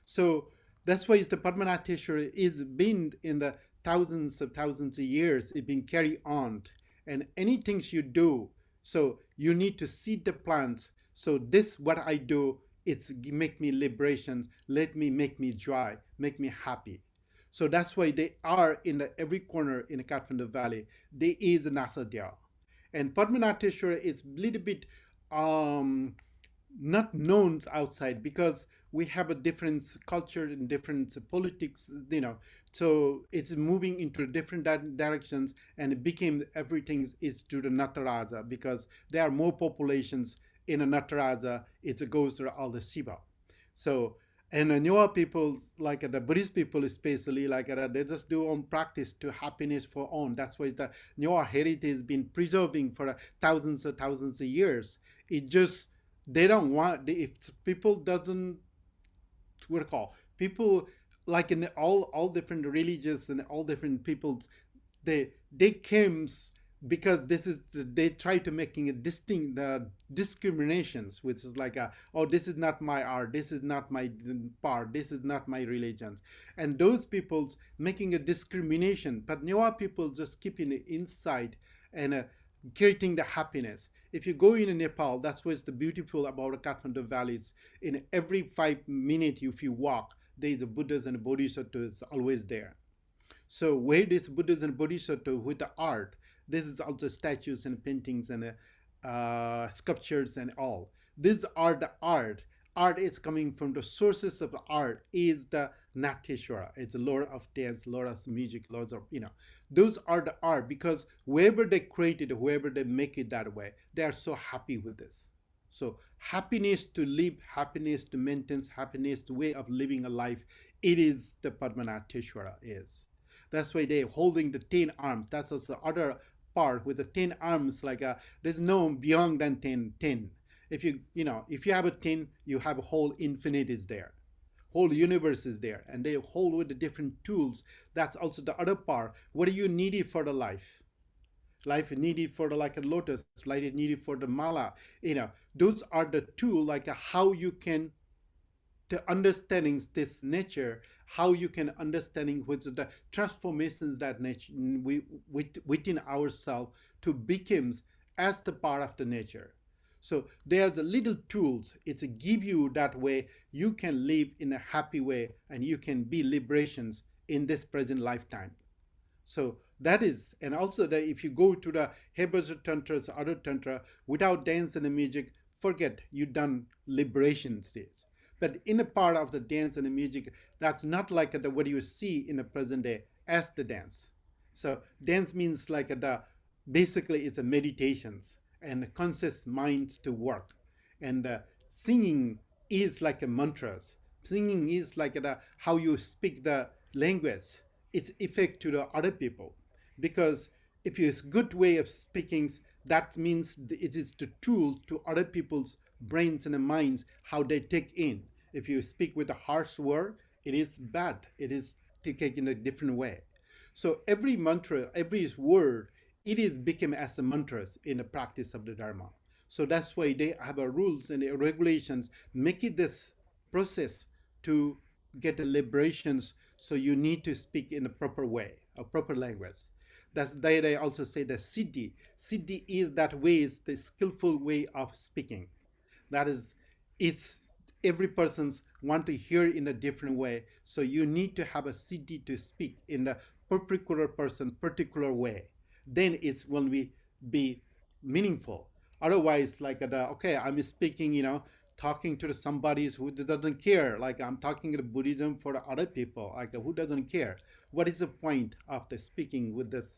So that's why the Padmanateshvara is been in the thousands of years, it been carried on. And any things you do, so you need to seed the plant. So this what I do, it's make me liberation, let me make me joy, make me happy. So that's why they are in the every corner in the Kathmandu Valley. There is a Nasadya. And Padmanateshvara is a little bit not known outside because we have a different culture and different politics, so it's moving into different directions, and it became everything is to the Nataraja because there are more populations in a Nataraja, it goes to all the Shiva. So and the newer people, like the Buddhist people especially, like they just do own practice to happiness for own. That's why the newer heritage has been preserving for thousands of years. It just they don't want if people doesn't what to call people like in all different religions and all different peoples, they came because this is they try to making a distinct discriminations, which is like oh, this is not my art, this is not my part, this is not my religion, and those people's making a discrimination, but newer people just keeping it inside and creating the happiness. If you go in Nepal, that's what's the beautiful about the Kathmandu valleys. In every 5 minutes, if you walk, there is a Buddhas and Bodhisattvas always there. So where this Buddhas and Bodhisattva with the art, this is also statues and paintings and sculptures and all. These are the art. Art is coming from the sources of art is the Nateshvara. It's the Lord of dance, Lord of music, Lord of, those are the art because wherever they create it, whoever they make it that way, they are so happy with this. So happiness to live, happiness to maintain, happiness the way of living a life, it is the Padmanateshvara is. That's why they're holding the 10 arms. That's also the other part with the 10 arms, like there's no beyond than 10. If if you have a 10, you have a whole infinite is there. Whole universe is there. And they hold with the different tools. That's also the other part. What do you need it for the life? Life needed for the like a lotus, life needed for the mala. Those are the tools like how you can the understanding this nature, how you can understanding with the transformations that nature within ourselves to becomes as the part of the nature. So there are the little tools. It's a give you that way you can live in a happy way and you can be liberations in this present lifetime. So that is, and also that if you go to the Hebrew tantras, other tantra, without dance and the music, forget you done liberation stage. But in a part of the dance and the music, that's not like what you see in the present day as the dance. So dance means like basically it's a meditations and conscious mind to work. And singing is like a mantras. Singing is like how you speak the language. It's effect to the other people. Because if it's good way of speaking, that means it is the tool to other people's brains and minds, how they take in. If you speak with a harsh word, it is bad. It is taken in a different way. So every mantra, every word, it is become as a mantras in the practice of the Dharma. So that's why they have a rules and the regulations, make it this process to get the liberations. So you need to speak in a proper way, a proper language. That's they also say the siddhi. Siddhi is that way, is the skillful way of speaking. That is, it's every person's want to hear in a different way. So you need to have a siddhi to speak in the particular person, particular way. Then it will be meaningful. Otherwise, like okay, I'm speaking, talking to somebody who doesn't care. Like I'm talking to Buddhism for the other people, like who doesn't care. What is the point of the speaking with this,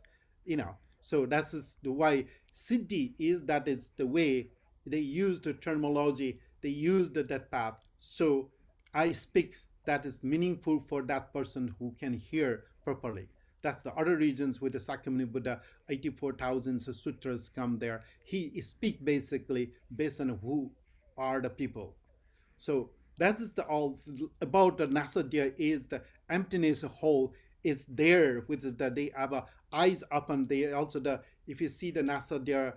So that's the why siddhi is that it's the way they use the terminology, they use that path. So I speak that is meaningful for that person who can hear properly. That's the other reasons with the Sakyamuni Buddha, 84,000 sutras come there. He speak basically based on who are the people. So that is the all about the nasadya is the emptiness hole is there, which is that they have a eyes open. They also the if you see the nasadya,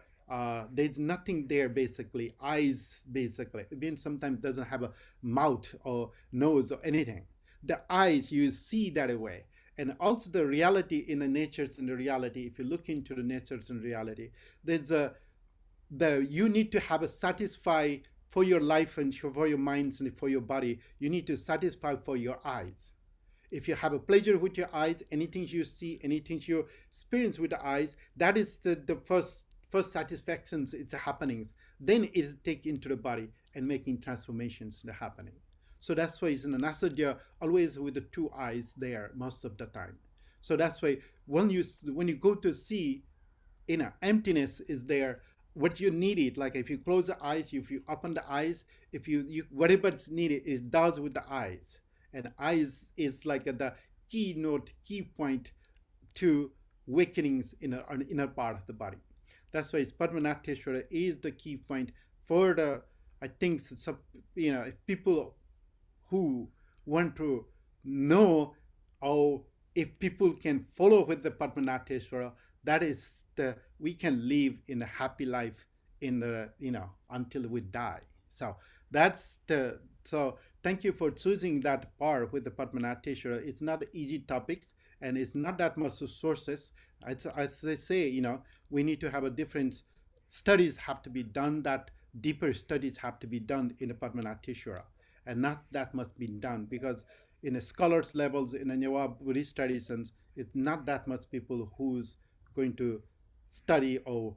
there's nothing there basically. Eyes basically. Even sometimes doesn't have a mouth or nose or anything. The eyes you see that way. And also the reality in the natures and the reality. If you look into the natures and reality, there's a you need to have a satisfy for your life and for your minds and for your body. You need to satisfy for your eyes. If you have a pleasure with your eyes, anything you see, anything you experience with the eyes, that is the first satisfactions. It's happenings. Then it's take into the body and making transformations the happening. So that's why it's in the nasadya always with the two eyes there most of the time. So that's why when you go to see, emptiness is there. What you need it, like if you close the eyes, if you open the eyes, if you whatever is needed, it does with the eyes. And eyes is like the key point to awakenings in an inner part of the body. That's why it's Padmanateshvara is the key point for the, I think, if people who want to know, or if people can follow with the Padmanateshvara, that is we can live in a happy life in the until we die. So that's so thank you for choosing that part with the Padmanateshvara. It's not easy topics and it's not that much sources. As they say, we need to have a different studies have to be done, that deeper studies have to be done in the Padmanateshvara, and not that much be done because in the scholars levels in the Nyewa Buddhist traditions, it's not that much people who's going to study, or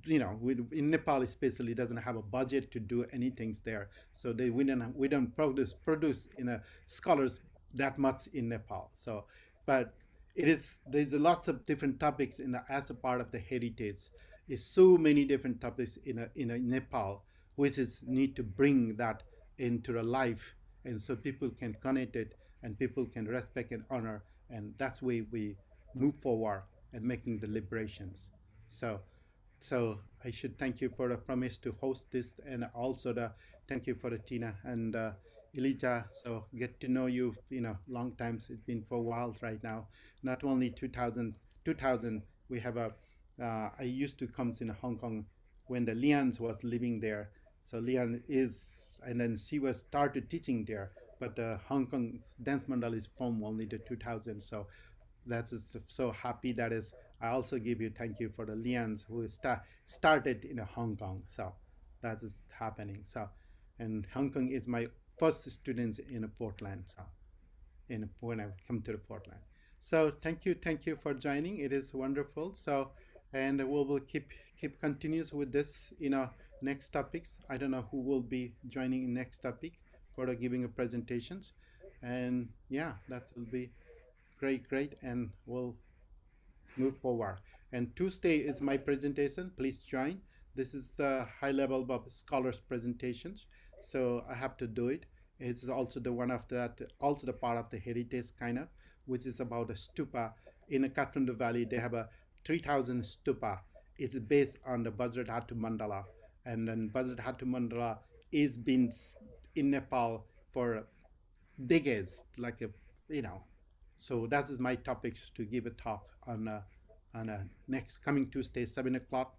in Nepal especially doesn't have a budget to do anything there, so we don't produce in a scholars that much in Nepal. So but there's lots of different topics as a part of the heritage. Is so many different topics in a Nepal, which is need to bring that into the life, and so people can connect it and people can respect and honor, and that's why we move forward and making the liberations. So I should thank you for the promise to host this, and also thank you for the Tina and Eliza. So get to know you, long times. It's been for a while right now. Not only 2000, we have I used to come in Hong Kong when the Lians was living there. So Lian and then she was started teaching there, but the Hong Kong dance mandala is from only the 2000. So that is so happy. That is, I also give you thank you for the Lians who started in Hong Kong. So that is happening. So, and Hong Kong is my first students in Portland. So when I come to the Portland. So thank you for joining. It is wonderful. So, and we will keep continues with this, next topics. I don't know who will be joining in next topic for the giving of presentations. And yeah, that will be great, and we'll move forward. And Tuesday is my presentation. Please join. This is the high level of scholars presentations, so I have to do it. It's also the one of that, also the part of the heritage kind of, which is about a stupa in the Kathmandu Valley. They have a 3,000 stupa. It's based on the Vajradhatu Mandala, and then Vajradhatu Mandala is been in Nepal for decades, like So that is my topics to give a talk on next coming Tuesday, 7 o'clock.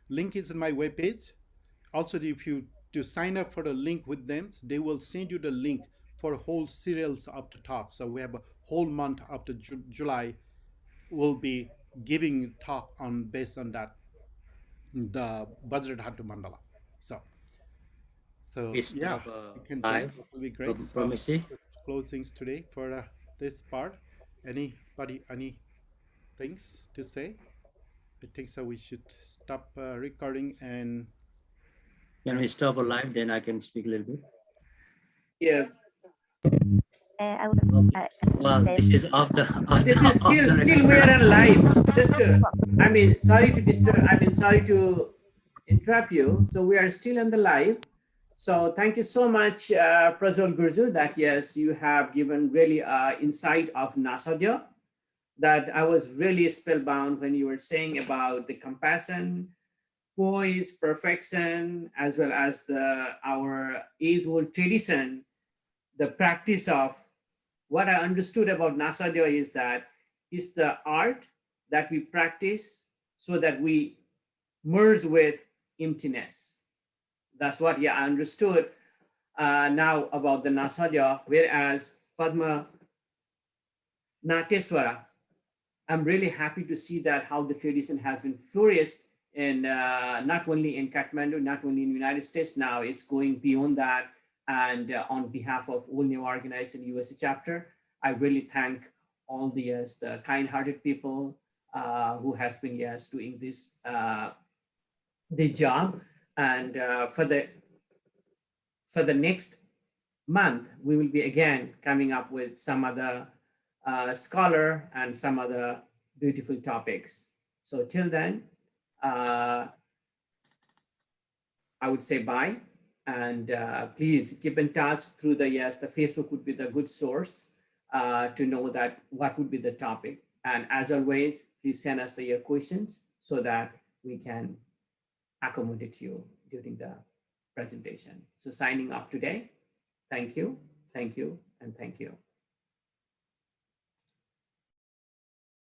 Link is in my webpage. Also, if you sign up for the link with them, they will send you the link for whole serials of the talk. So we have a whole month up to July. We'll be giving talk on based on that, the Vajradhatu Mandala. So yeah, you can join. It will be great. So, closings today for this part. Anybody, any things to say? I think so. We should stop recording and. Can we stop live? Then I can speak a little bit. Yeah. Well, this is after. This is still we are on live. Just sorry to disturb. Sorry to interrupt you. So we are still on the live. So thank you so much, Prajwal Gurju, that yes, you have given really insight of Nasadya, that I was really spellbound when you were saying about the compassion, poise, perfection, as well as our age-old tradition, the practice of what I understood about Nasadya is that it's the art that we practice so that we merge with emptiness. That's what I understood now about the Nasadya, whereas Padmanateshvara, I'm really happy to see that how the tradition has been flourished in not only in Kathmandu, not only in the United States, now it's going beyond that. And on behalf of all new organized USA chapter, I really thank all the kind-hearted people who has been doing this job. And for the next month, we will be again coming up with some other scholar and some other beautiful topics. So till then, I would say bye, and please keep in touch through the Facebook would be the good source to know that what would be the topic. And as always, please send us your questions so that we can accommodate you during the presentation. So signing off today. Thank you, and thank you.